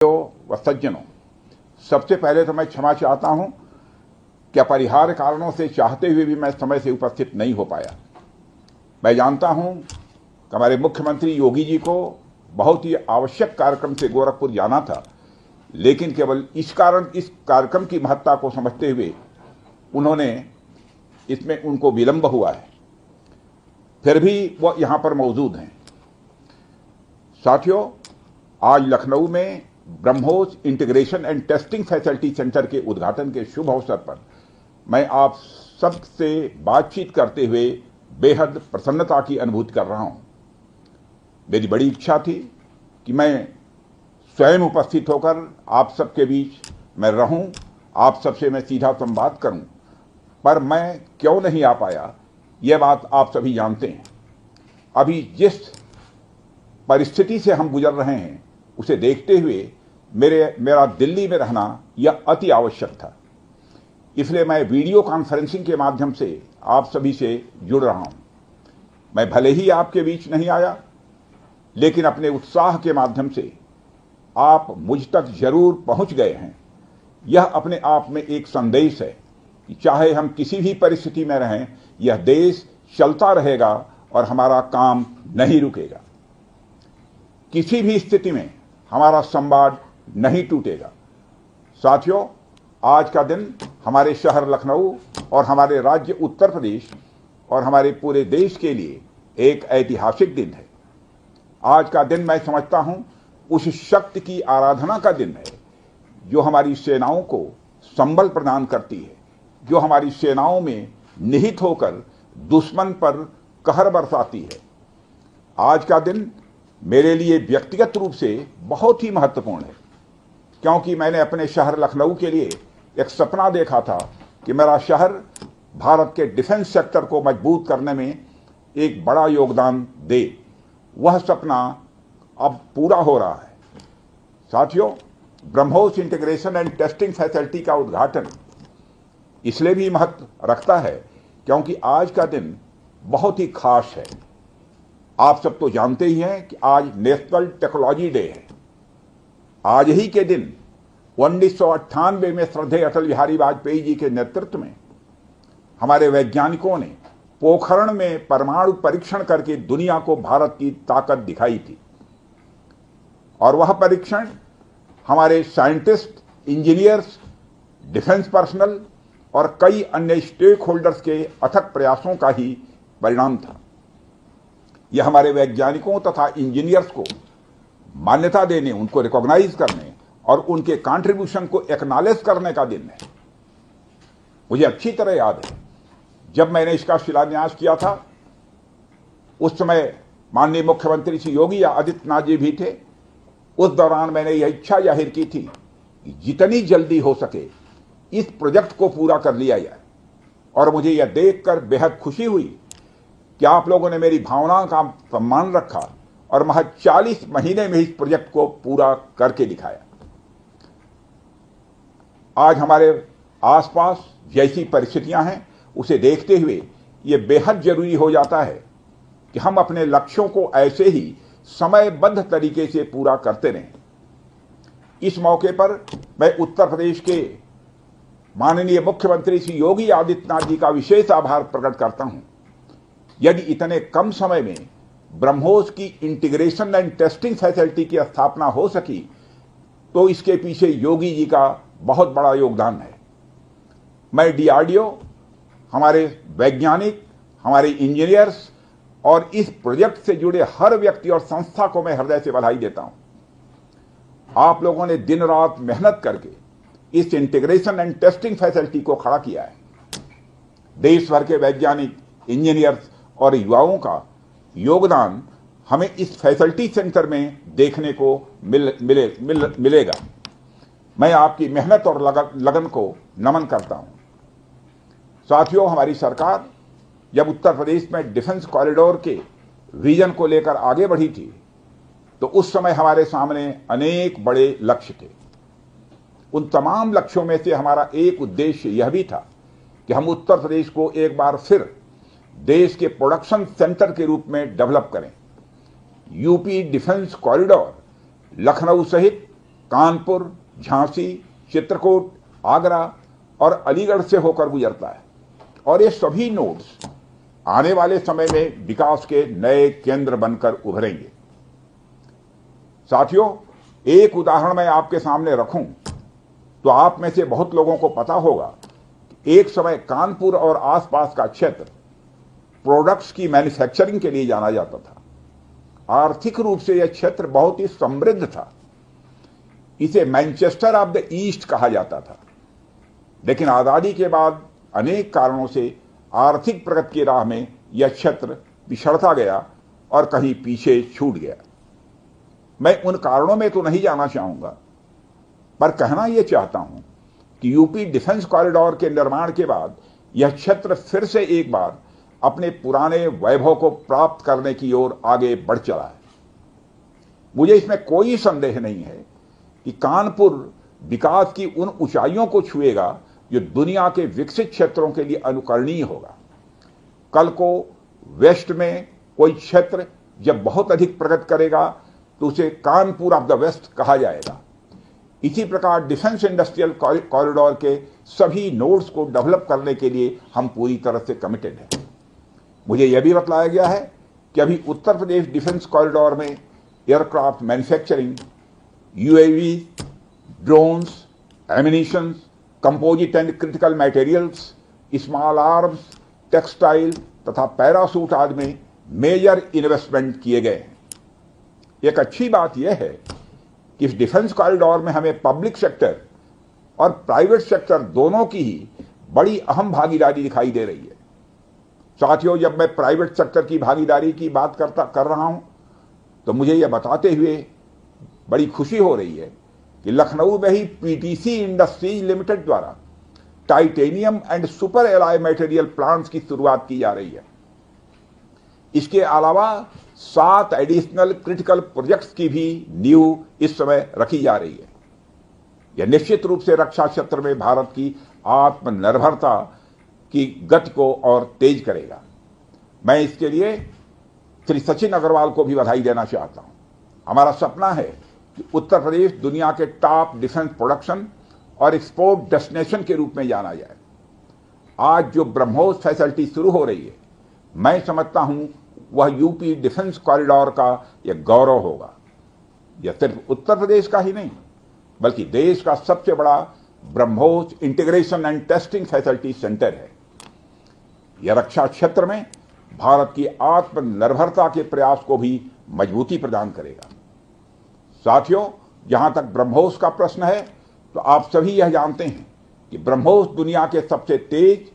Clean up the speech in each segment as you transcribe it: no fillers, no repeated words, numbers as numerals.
व सज्जनों, सबसे पहले तो मैं क्षमा चाहता हूं कि अपरिहार्य कारणों से चाहते हुए भी मैं समय से उपस्थित नहीं हो पाया। मैं जानता हूं कि हमारे मुख्यमंत्री योगी जी को बहुत ही आवश्यक कार्यक्रम से गोरखपुर जाना था, लेकिन केवल इस कार्यक्रम की महत्ता को समझते हुए इसमें उनको विलंब हुआ है, फिर भी वो यहां पर मौजूद हैं। साथियों, आज लखनऊ में BrahMos integration and testing facility centre के उद्घाटन के शुभ अवसर पर मैं आप सबसे बातचीत करते हुए बेहद प्रसन्नता की अनुभूति कर रहा हूं। मेरी बड़ी इच्छा थी कि मैं स्वयं उपस्थित होकर आप सबके बीच मैं रहूं, आप सबसे मैं सीधा संवाद करूं, पर मैं क्यों नहीं आ पाया यह बात आप सभी जानते हैं। अभी जिस परिस्थिति से हम गुजर रहे हैं उसे देखते हुए मेरा दिल्ली में रहना यह अति आवश्यक था। इसलिए मैं वीडियो कॉन्फ्रेंसिंग के माध्यम से आप सभी से जुड़ रहा हूं। मैं भले ही आपके बीच नहीं आया, लेकिन अपने उत्साह के माध्यम से आप मुझ तक जरूर पहुंच गए हैं। यह अपने आप में एक संदेश है कि चाहे हम किसी भी परिस्थिति में रहें, यह देश चलता रहेगा और हमारा काम नहीं रुकेगा। किसी भी स्थिति में हमारा संवाद नहीं टूटेगा। साथियों, आज का दिन हमारे शहर लखनऊ और हमारे राज्य उत्तर प्रदेश और हमारे पूरे देश के लिए एक ऐतिहासिक दिन है। आज का दिन मैं समझता हूं उस शक्ति की आराधना का दिन है जो हमारी सेनाओं को संबल प्रदान करती है, जो हमारी सेनाओं में निहित होकर दुश्मन पर कहर बरसाती है। आज का दिन मेरे लिए व्यक्तिगत रूप से बहुत ही महत्वपूर्ण है, क्योंकि मैंने अपने शहर लखनऊ के लिए एक सपना देखा था कि मेरा शहर भारत के डिफेंस सेक्टर को मजबूत करने में एक बड़ा योगदान दे। वह सपना अब पूरा हो रहा है। साथियों, BrahMos integration and testing facility का उद्घाटन इसलिए भी महत्व रखता है क्योंकि आज का दिन बहुत ही खास है। आप सब तो जानते ही हैं कि आज नेशनल टेक्नोलॉजी डे है। आज ही के दिन 1998 में श्रद्धेय अटल बिहारी वाजपेयी जी के नेतृत्व में हमारे वैज्ञानिकों ने पोखरण में परमाणु परीक्षण करके दुनिया को भारत की ताकत दिखाई थी। और वह परीक्षण हमारे साइंटिस्ट, इंजीनियर्स, डिफेंस पर्सनल और कई अन्य स्टेक होल्डर्स के अथक प्रयासों का ही परिणाम था। यह हमारे वैज्ञानिकों तथा इंजीनियर्स को मान्यता देने, उनको रिकॉग्नाइज करने और उनके कंट्रीब्यूशन को एक्नॉलेज करने का दिन है। मुझे अच्छी तरह याद है, जब मैंने इसका शिलान्यास किया था, उस समय माननीय मुख्यमंत्री श्री योगी आदित्यनाथ जी भी थे। उस दौरान मैंने यह इच्छा जाहिर की थी कि जितनी जल्दी हो सके इस प्रोजेक्ट को पूरा कर लिया जाए। और मुझे यह देखकर बेहद खुशी हुई कि आप लोगों ने मेरी भावनाओं का सम्मान रखा और महज 40 महीने में इस प्रोजेक्ट को पूरा करके दिखाया। आज हमारे आसपास जैसी परिस्थितियां हैं उसे देखते हुए यह बेहद जरूरी हो जाता है कि हम अपने लक्ष्यों को ऐसे ही समयबद्ध तरीके से पूरा करते रहें। इस मौके पर मैं उत्तर प्रदेश के माननीय मुख्यमंत्री श्री योगी आदित्यनाथ जी का विशेष आभार प्रकट करता हूं। यदि इतने कम समय में ब्रह्मोस की इंटीग्रेशन एंड टेस्टिंग फैसिलिटी की स्थापना हो सकी तो इसके पीछे योगी जी का बहुत बड़ा योगदान है। मैं डीआरडीओ, हमारे वैज्ञानिक, हमारे इंजीनियर्स और इस प्रोजेक्ट से जुड़े हर व्यक्ति और संस्था को मैं हृदय से बधाई देता हूं। आप लोगों ने दिन रात मेहनत करके इस इंटीग्रेशन एंड टेस्टिंग फैसिलिटी को खड़ा किया है। देश भर के वैज्ञानिक, इंजीनियर्स और युवाओं का योगदान हमें इस फैसिलिटी सेंटर में देखने को मिलेगा। मैं आपकी मेहनत और लगन को नमन करता हूं। साथियों, हमारी सरकार जब उत्तर प्रदेश में डिफेंस कॉरिडोर के विजन को लेकर आगे बढ़ी थी तो उस समय हमारे सामने अनेक बड़े लक्ष्य थे। उन तमाम लक्ष्यों में से हमारा एक उद्देश्य यह भी था कि हम उत्तर प्रदेश को एक बार फिर देश के प्रोडक्शन सेंटर के रूप में डेवलप करें। यूपी डिफेंस कॉरिडोर लखनऊ सहित कानपुर, झांसी, चित्रकूट, आगरा और अलीगढ़ से होकर गुजरता है और ये सभी नोड्स आने वाले समय में विकास के नए केंद्र बनकर उभरेंगे। साथियों, एक उदाहरण मैं आपके सामने रखूं तो आप में से बहुत लोगों को पता होगा, एक समय कानपुर और आसपास का क्षेत्र प्रोडक्ट्स की मैन्युफैक्चरिंग के लिए जाना जाता था। आर्थिक रूप से यह क्षेत्र बहुत ही समृद्ध था। इसे मैनचेस्टर ऑफ द ईस्ट कहा जाता था। लेकिन आजादी के बाद अनेक कारणों से आर्थिक प्रगति की राह में यह क्षेत्र पिछड़ता गया और कहीं पीछे छूट गया। मैं उन कारणों में तो नहीं जाना चाहूंगा, पर कहना यह चाहता हूं कि यूपी डिफेंस कॉरिडोर के निर्माण के बाद यह क्षेत्र फिर से एक बार अपने पुराने वैभव को प्राप्त करने की ओर आगे बढ़ चला है। मुझे इसमें कोई संदेह नहीं है कि कानपुर विकास की उन ऊंचाइयों को छुएगा जो दुनिया के विकसित क्षेत्रों के लिए अनुकरणीय होगा। कल को वेस्ट में कोई क्षेत्र जब बहुत अधिक प्रगति करेगा तो उसे कानपुर ऑफ द वेस्ट कहा जाएगा। इसी प्रकार डिफेंस इंडस्ट्रियल कॉरिडोर के सभी नोड्स को डेवलप करने के लिए हम पूरी तरह से कमिटेड हैं। मुझे यह भी बतलाया गया है कि अभी उत्तर प्रदेश डिफेंस कॉरिडोर में aircraft manufacturing, UAV, drones, ammunitions, composite and critical materials, small arms, textile तथा पैरासूट आदि में मेजर इन्वेस्टमेंट किए गए हैं। एक अच्छी बात यह है कि इस डिफेंस कॉरिडोर में हमें पब्लिक सेक्टर और प्राइवेट सेक्टर दोनों की ही बड़ी अहम भागीदारी दिखाई दे रही है। साथियों, जब मैं प्राइवेट सेक्टर की भागीदारी की बात कर रहा हूं तो मुझे यह बताते हुए बड़ी खुशी हो रही है कि लखनऊ में ही पीटीसी इंडस्ट्रीज लिमिटेड द्वारा titanium and super alloy material plants की शुरुआत की जा रही है। इसके अलावा 7 एडिशनल क्रिटिकल प्रोजेक्ट्स की भी नींव इस समय रखी जा रही है। यह निश्चित रूप से रक्षा क्षेत्र में भारत की आत्मनिर्भरता की गति को और तेज करेगा। मैं इसके लिए श्री सचिन अग्रवाल को भी बधाई देना चाहता हूं। हमारा सपना है कि उत्तर प्रदेश दुनिया के टॉप डिफेंस प्रोडक्शन और एक्सपोर्ट डेस्टिनेशन के रूप में जाना जाए। आज जो ब्रह्मोस फैसिलिटी शुरू हो रही है, मैं समझता हूं वह यूपी डिफेंस कॉरिडोर का यह गौरव होगा। यह सिर्फ उत्तर प्रदेश का ही नहीं बल्कि देश का सबसे बड़ा BrahMos integration and testing facility centre है। यह रक्षा क्षेत्र में भारत की आत्मनिर्भरता के प्रयास को भी मजबूती प्रदान करेगा। साथियों, जहां तक ब्रह्मोस का प्रश्न है तो आप सभी यह जानते हैं कि ब्रह्मोस दुनिया के सबसे तेज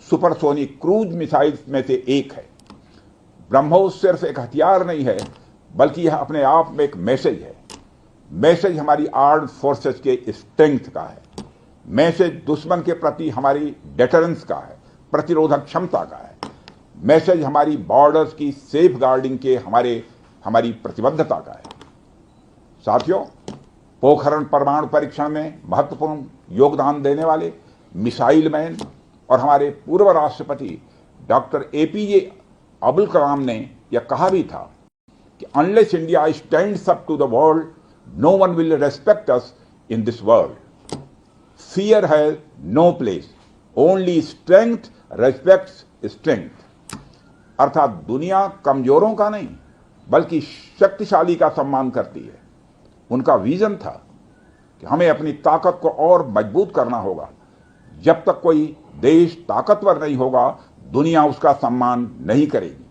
सुपरसोनिक क्रूज मिसाइल्स में से एक है। ब्रह्मोस सिर्फ एक हथियार नहीं है बल्कि यह अपने आप में एक मैसेज है। मैसेज हमारी आर्म्ड फोर्सेस के स्ट्रेंथ का है। मैसेज दुश्मन के प्रति हमारी डेटरेंस का है, प्रतिरोधक क्षमता का है। मैसेज हमारी बॉर्डर्स की सेफ गार्डिंग के हमारी प्रतिबद्धता का है। साथियों, पोखरण परमाणु परीक्षण में महत्वपूर्ण योगदान देने वाले मिसाइल मैन और हमारे पूर्व राष्ट्रपति डॉक्टर एपीजे अब्दुल कलाम ने यह कहा भी था कि unless India stands up to the world, no one will respect us in this world. Fear has no place, only strength respects strength. अर्थात दुनिया कमजोरों का नहीं बल्कि शक्तिशाली का सम्मान करती है। उनका विजन था कि हमें अपनी ताकत को और मजबूत करना होगा। जब तक कोई देश ताकतवर नहीं होगा, दुनिया उसका सम्मान नहीं करेगी।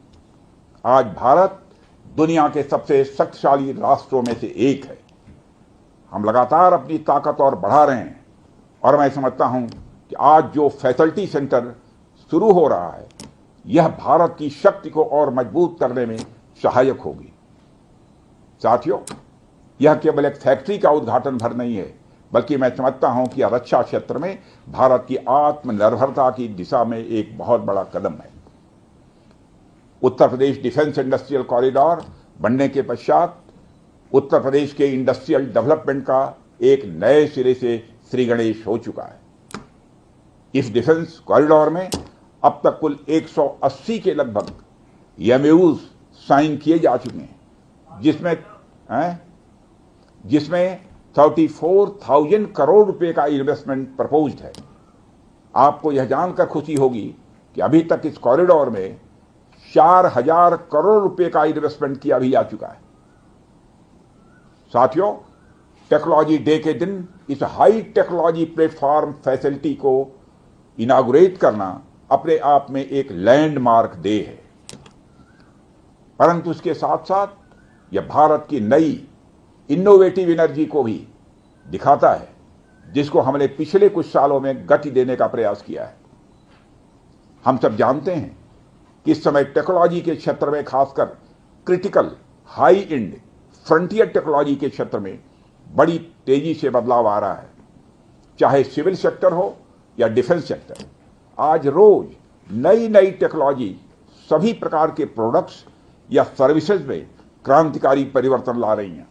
आज भारत दुनिया के सबसे शक्तिशाली राष्ट्रों में से एक है। हम लगातार अपनी ताकत और बढ़ा रहे हैं और मैं समझता हूं कि आज जो फैसिलिटी सेंटर शुरू हो रहा है, यह भारत की शक्ति को और मजबूत करने में सहायक होगी। साथियों, यह केवल एक फैक्ट्री का उद्घाटन भर नहीं है बल्कि मैं समझता हूं कि रक्षा क्षेत्र में भारत की आत्मनिर्भरता की दिशा में एक बहुत बड़ा कदम है। उत्तर प्रदेश डिफेंस इंडस्ट्रियल कॉरिडोर बनने के पश्चात उत्तर प्रदेश के इंडस्ट्रियल डेवलपमेंट का एक नए सिरे से श्री गणेश हो चुका है। इस डिफेंस कॉरिडोर में अब तक कुल 180 के लगभग एमओयूज साइन किए जा चुके हैं, जिसमें 34,000 करोड़ रुपए का इन्वेस्टमेंट प्रपोज्ड है। आपको यह जानकर खुशी होगी कि अभी तक इस कॉरिडोर में 4,000 करोड़ रुपए का इन्वेस्टमेंट किया भी जा चुका है। साथियों, टेक्नोलॉजी डे के दिन इस हाई टेक्नोलॉजी प्लेटफॉर्म फैसिलिटी को इनागुरेट करना अपने आप में एक लैंडमार्क डे है, परंतु इसके साथ साथ यह भारत की नई इनोवेटिव एनर्जी को भी दिखाता है, जिसको हमने पिछले कुछ सालों में गति देने का प्रयास किया है। हम सब जानते हैं कि इस समय टेक्नोलॉजी के क्षेत्र में, खासकर critical high and frontier technology के क्षेत्र में बड़ी तेजी से बदलाव आ रहा है। चाहे सिविल सेक्टर हो या डिफेंस सेक्टर, आज रोज नई नई टेक्नोलॉजी सभी प्रकार के प्रोडक्ट्स या सर्विसेज में क्रांतिकारी परिवर्तन ला रही हैं।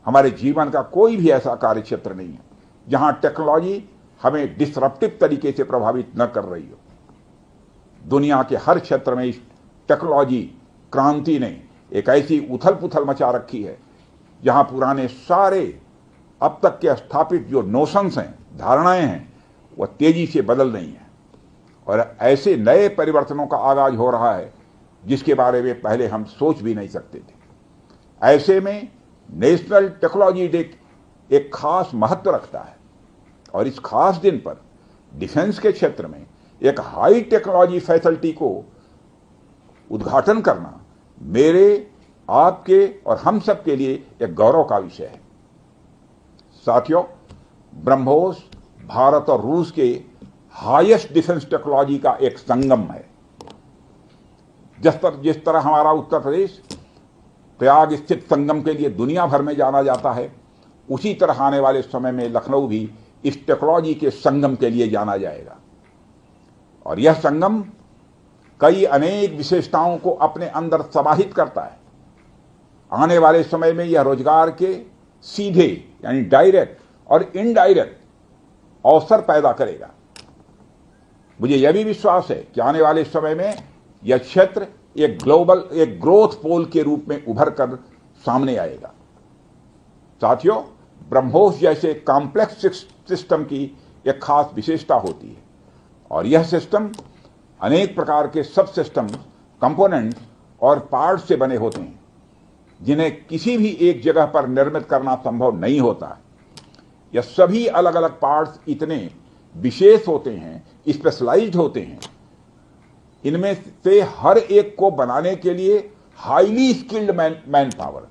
हमारे जीवन का कोई भी ऐसा कार्य क्षेत्र नहीं है जहां टेक्नोलॉजी हमें डिसरप्टिव तरीके से प्रभावित न कर रही हो। दुनिया के हर क्षेत्र में इस टेक्नोलॉजी क्रांति ने एक ऐसी उथल पुथल मचा रखी है जहां पुराने सारे अब तक के स्थापित जो नोशंस हैं, धारणाएं हैं, वह तेजी से बदल रही हैं और ऐसे नए परिवर्तनों का आगाज हो रहा है जिसके बारे में पहले हम सोच भी नहीं सकते थे। ऐसे में नेशनल टेक्नोलॉजी डे एक खास महत्व रखता है और इस खास दिन पर डिफेंस के क्षेत्र में एक हाई टेक्नोलॉजी फैसिलिटी को उद्घाटन करना मेरे, आपके और हम सब के लिए एक गौरव का विषय है। साथियों, ब्रह्मोस भारत और रूस के हाईएस्ट डिफेंस टेक्नोलॉजी का एक संगम है। जिस तरह हमारा उत्तर प्रदेश प्रयाग स्थित संगम के लिए दुनिया भर में जाना जाता है, उसी तरह आने वाले समय में लखनऊ भी इस टेक्नोलॉजी के संगम के लिए जाना जाएगा और यह संगम कई अनेक विशेषताओं को अपने अंदर समाहित करता है। आने वाले समय में यह रोजगार के सीधे यानी डायरेक्ट और इनडायरेक्ट अवसर पैदा करेगा। मुझे यह भी विश्वास है कि आने वाले समय में यह क्षेत्र एक ग्रोथ पोल के रूप में उभर कर सामने आएगा। साथियों, ब्रह्मोस जैसे कॉम्प्लेक्स सिस्टम की एक खास विशेषता होती है और यह सिस्टम अनेक प्रकार के सब सिस्टम, कंपोनेंट्स और पार्ट्स से बने होते हैं जिन्हें किसी भी एक जगह पर निर्मित करना संभव नहीं होता। यह सभी अलग अलग पार्ट्स इतने विशेष होते हैं, स्पेशलाइज्ड होते हैं, इनमें से हर एक को बनाने के लिए हाईली स्किल्ड मैन पावर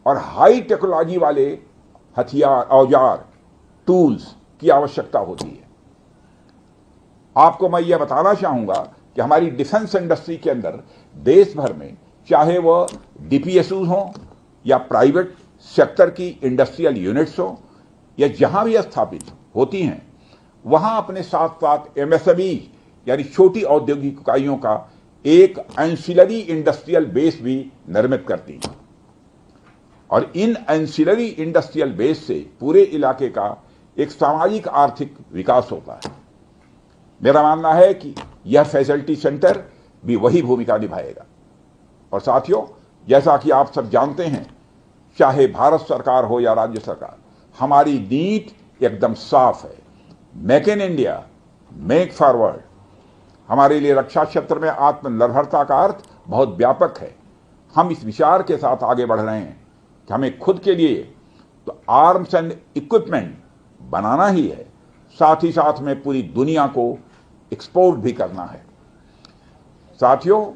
और हाई टेक्नोलॉजी वाले हथियार, औजार, टूल्स की आवश्यकता होती है। आपको मैं यह बताना चाहूंगा कि हमारी डिफेंस इंडस्ट्री के अंदर देश भर में, चाहे वह डीपीएसयू हो या प्राइवेट सेक्टर की इंडस्ट्रियल यूनिट्स हो या जहां भी स्थापित होती हैं, वहां अपने साथ साथ एमएसएमई यानी छोटी औद्योगिक इकाइयों का एक एंसिलरी इंडस्ट्रियल बेस भी निर्मित करती है और इन एंसिलरी इंडस्ट्रियल बेस से पूरे इलाके का एक सामाजिक आर्थिक विकास होता है। मेरा मानना है कि यह फैसिलिटी सेंटर भी वही भूमिका निभाएगा। और साथियों, जैसा कि आप सब जानते हैं, चाहे भारत सरकार हो या राज्य सरकार, हमारी नीति एकदम साफ है। Make in India, make forward. हमारे लिए रक्षा क्षेत्र में आत्मनिर्भरता का अर्थ बहुत व्यापक है। हम इस विचार के साथ आगे बढ़ रहे हैं कि हमें खुद के लिए तो आर्म्स एंड इक्विपमेंट बनाना ही है, साथ ही साथ में पूरी दुनिया को एक्सपोर्ट भी करना है। साथियों,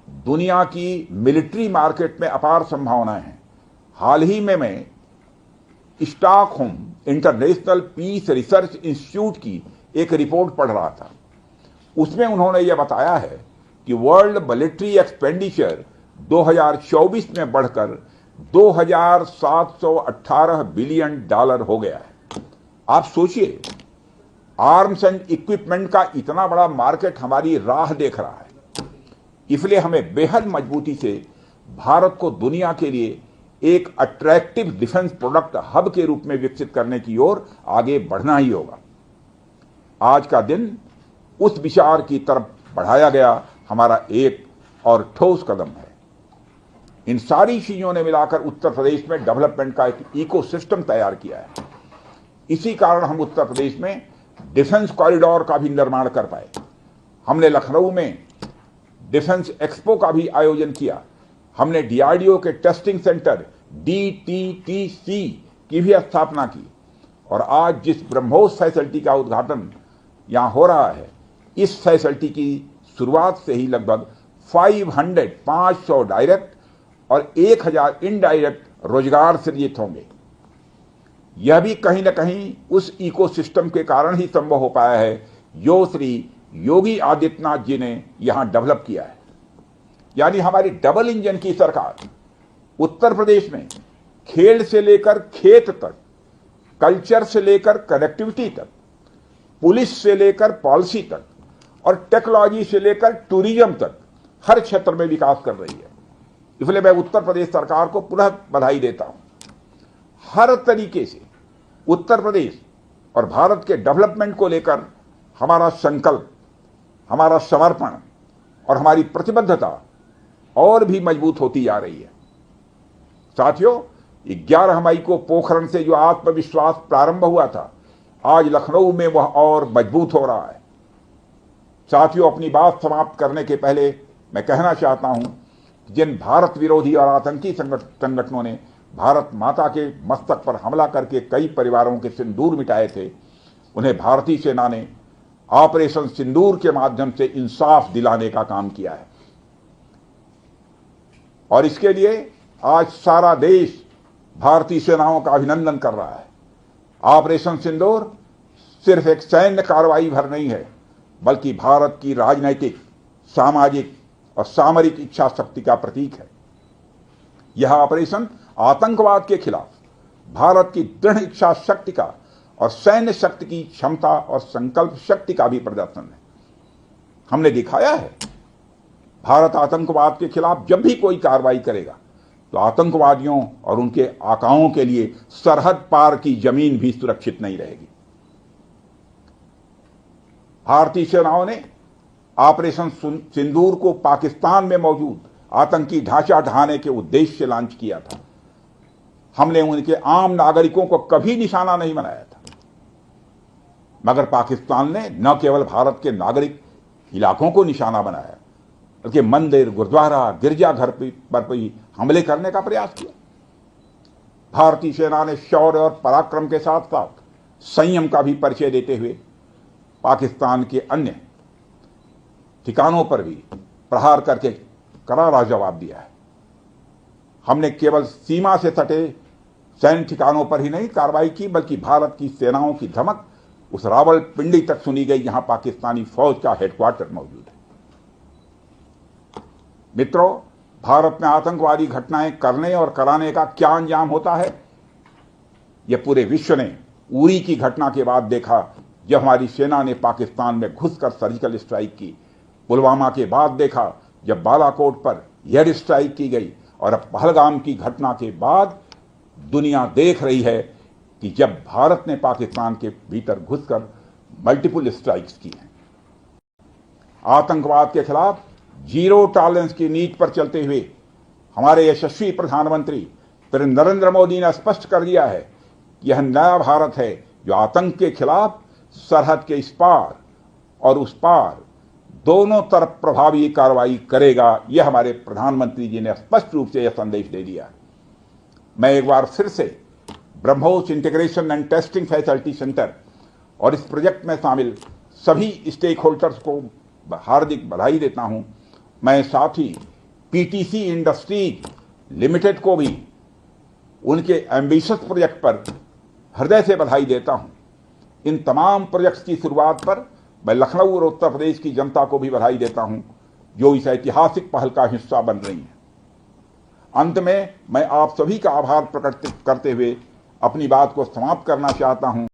दुनिया की मिलिट्री मार्केट में अपार संभावनाएं हैं। हाल ही में मैं Stockholm International Peace Research Institute की एक रिपोर्ट पढ़ रहा था। उसमें उन्होंने यह बताया है कि वर्ल्ड मिलिट्री एक्सपेंडिचर 2024 में बढ़कर $2,718 बिलियन हो गया है। आप सोचिए, आर्म्स एंड इक्विपमेंट का इतना बड़ा मार्केट हमारी राह देख रहा है। इसलिए हमें बेहद मजबूती से भारत को दुनिया के लिए एक अट्रैक्टिव डिफेंस प्रोडक्ट हब के रूप में विकसित करने की ओर आगे बढ़ना ही होगा। आज का दिन उस विचार की तरफ बढ़ाया गया हमारा एक और ठोस कदम है। इन सारी चीजों ने मिलाकर उत्तर प्रदेश में डेवलपमेंट का एक इकोसिस्टम तैयार किया है। इसी कारण हम उत्तर प्रदेश में डिफेंस कॉरिडोर का भी निर्माण कर पाए। हमने लखनऊ में डिफेंस एक्सपो का भी आयोजन किया। हमने डीआरडीओ के टेस्टिंग सेंटर DTTC की भी स्थापना की। और आज जिस ब्रह्मोस फैसिलिटी का उद्घाटन यहां हो रहा है, इस फैसिलिटी की शुरुआत से ही लगभग 500 डायरेक्ट और 1000 इनडायरेक्ट रोजगार सृजित होंगे। यह भी कहीं न कहीं उस इकोसिस्टम के कारण ही संभव हो पाया है जो श्री योगी आदित्यनाथ जी ने यहां डेवलप किया है। यानी हमारी डबल इंजन की सरकार उत्तर प्रदेश में खेल से लेकर खेत तक, कल्चर से लेकर कनेक्टिविटी तक, पुलिस से लेकर पॉलिसी तक और टेक्नोलॉजी से लेकर टूरिज्म तक हर क्षेत्र में विकास कर रही है। इसलिए मैं उत्तर प्रदेश सरकार को पुनः बधाई देता हूं। हर तरीके से उत्तर प्रदेश और भारत के डेवलपमेंट को लेकर हमारा संकल्प, हमारा समर्पण और हमारी प्रतिबद्धता और भी मजबूत होती जा रही है। साथियों, 11 मई को पोखरण से जो आत्मविश्वास प्रारंभ हुआ था, आज लखनऊ में वह और मजबूत हो रहा है। साथियों, अपनी बात समाप्त करने के पहले मैं कहना चाहता हूं कि जिन भारत विरोधी और आतंकी संगठनों ने भारत माता के मस्तक पर हमला करके कई परिवारों के सिंदूर मिटाए थे, उन्हें भारतीय सेना ने ऑपरेशन सिंदूर के माध्यम से इंसाफ दिलाने का काम किया है। और इसके लिए आज सारा देश भारतीय सेनाओं का अभिनंदन कर रहा है। ऑपरेशन सिंदूर सिर्फ एक सैन्य कार्रवाई भर नहीं है, बल्कि भारत की राजनैतिक, सामाजिक और सामरिक इच्छा शक्ति का प्रतीक है। यह ऑपरेशन आतंकवाद के खिलाफ भारत की दृढ़ इच्छा शक्ति का और सैन्य शक्ति की क्षमता और संकल्प शक्ति का भी प्रदर्शन है। हमने दिखाया है, भारत आतंकवाद के खिलाफ जब भी कोई कार्रवाई करेगा तो आतंकवादियों और उनके आकाओं के लिए सरहद पार की जमीन भी सुरक्षित नहीं रहेगी। भारतीय सेनाओं ने ऑपरेशन सिंदूर को पाकिस्तान में मौजूद आतंकी ढांचा ढहाने के उद्देश्य से लॉन्च किया था। हमने उनके आम नागरिकों को कभी निशाना नहीं बनाया था, मगर पाकिस्तान ने न केवल भारत के नागरिक इलाकों को निशाना बनाया, बल्कि मंदिर, गुरुद्वारा, गिरजाघर पर भी हमले करने का प्रयास किया। भारतीय सेना ने शौर्य और पराक्रम के साथ साथ संयम का भी परिचय देते हुए पाकिस्तान के अन्य ठिकानों पर भी प्रहार करके करारा जवाब दिया है। हमने केवल सीमा से सटे सैन्य ठिकानों पर ही नहीं कार्रवाई की, बल्कि भारत की सेनाओं की धमक उस रावलपिंडी तक सुनी गई जहां पाकिस्तानी फौज का हेडक्वार्टर मौजूद है। मित्रों, भारत में आतंकवादी घटनाएं करने और कराने का क्या अंजाम होता है, यह पूरे विश्व ने उरी की घटना के बाद देखा, जब हमारी सेना ने पाकिस्तान में घुसकर सर्जिकल स्ट्राइक की। पुलवामा के बाद देखा, जब बालाकोट पर एयर स्ट्राइक की गई। और अब पहलगाम की घटना के बाद दुनिया देख रही है कि जब भारत ने पाकिस्तान के भीतर घुसकर मल्टीपल स्ट्राइक्स की हैं। आतंकवाद के खिलाफ जीरो टॉलरेंस की नीति पर चलते हुए हमारे यशस्वी प्रधानमंत्री श्री नरेंद्र मोदी ने स्पष्ट कर दिया है कि यह नया भारत है जो आतंक के खिलाफ सरहद के इस पार और उस पार दोनों तरफ प्रभावी कार्रवाई करेगा। यह हमारे प्रधानमंत्री जी ने स्पष्ट रूप से यह संदेश दे दिया। मैं एक बार फिर से BrahMos integration and testing facility centre और इस प्रोजेक्ट में शामिल सभी स्टेक होल्डर्स को हार्दिक बधाई देता हूं। मैं साथ ही PTC इंडस्ट्रीज लिमिटेड को भी उनके एम्बिशियस प्रोजेक्ट पर हृदय से बधाई देता हूं। इन तमाम प्रोजेक्ट्स की शुरुआत पर मैं लखनऊ और उत्तर प्रदेश की जनता को भी बधाई देता हूं, जो इस ऐतिहासिक पहल का हिस्सा बन रही है। अंत में मैं आप सभी का आभार प्रकट करते हुए अपनी बात को समाप्त करना चाहता हूं।